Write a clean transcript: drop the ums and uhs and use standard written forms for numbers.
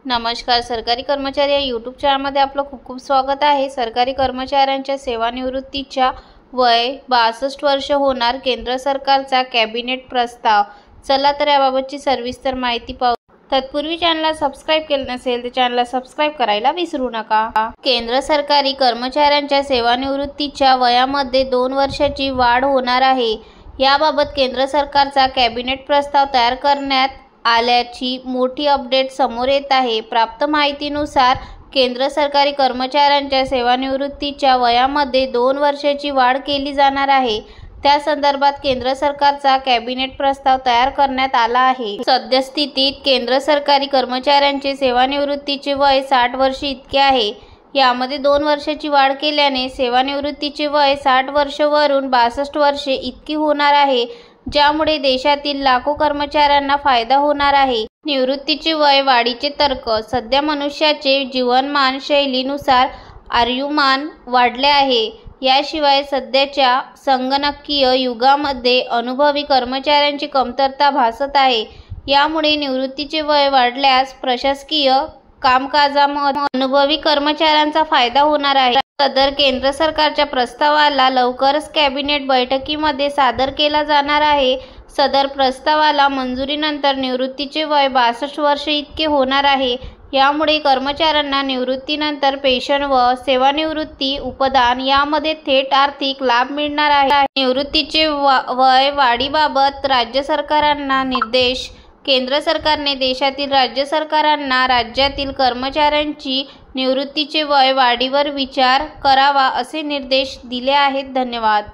नमस्कार. सरकारी कर्मचारी या यूट्यूब चॅनलमध्ये आपलं खूप खूप स्वागत आहे. सरकारी कर्मचाऱ्यांच्या सेवानिवृत्तीच्या वय 62 वर्ष होणार. केंद्र सरकारचा कॅबिनेट प्रस्ताव. चला तर याबाबतची सविस्तर माहिती पाहू. तत्पूर्वी चॅनलला सबस्क्राईब केलं नसेल तर चॅनलला सबस्क्राईब करायला विसरू नका. केंद्र सरकारी कर्मचाऱ्यांच्या सेवानिवृत्तीच्या वयामध्ये 2 वर्षाची वाढ होणार आहे. याबाबत केंद्र सरकारचा कॅबिनेट प्रस्ताव तयार करण्यात आल्याची मोठी अपडेट समोर येत आहे. प्राप्त माहितीनुसार केंद्र सरकारी कर्मचाऱ्यांच्या सेवानिवृत्तीच्या वयामध्ये 2 वर्षाची वाढ केली जाणार आहे. त्या संदर्भात केंद्र सरकारचा कॅबिनेट प्रस्ताव तयार करण्यात आला आहे. सद्यस्थितीत केंद्र सरकारी कर्मचाऱ्यांचे सेवानिवृत्तीचे वय 60 वर्ष इतके आहे. यामध्ये 2 वर्षाची वाढ केल्याने सेवानिवृत्तीचे वय 60 वर्ष वरून 62 वर्षे इतकी होणार आहे, ज्यामुळे देशातील लाखो कर्मचाऱ्यांना फायदा होणार आहे. निवृत्तीचे वय वाढीचे तर्क. सध्या मनुष्याचे जीवनमान शैलीनुसार आयुर्मान वाढले आहे. याशिवाय सध्याच्या संगणकीय युगामध्ये अनुभवी कर्मचाऱ्यांची कमतरता भासत आहे. यामुळे निवृत्तीचे वय वाढल्यास प्रशासकीय कामकाजामध्ये अनुभवी कर्मचाऱ्यांचा फायदा होणार आहे. सदर केंद्र सरकारच्या प्रस्तावाला लवकरच कॅबिनेट बैठकीमध्ये सादर केला जाणार आहे. सदर प्रस्तावाला मंजुरीनंतर निवृत्तीचे वय 62 वर्ष इतके होणार आहे. यामुळे कर्मचाऱ्यांना निवृत्तीनंतर पेन्शन व सेवानिवृत्ती उपदान यामध्ये थेट आर्थिक लाभ मिळणार आहे. निवृत्तीचे वय वाढीबाबत राज्य सरकारांना निर्देश. केंद्र सरकारने देशातील राज्य सरकारांना राज्यातील कर्मचाऱ्यांची निवृत्तीचे वय वाढीवर विचार करावा असे निर्देश दिले आहेत. धन्यवाद.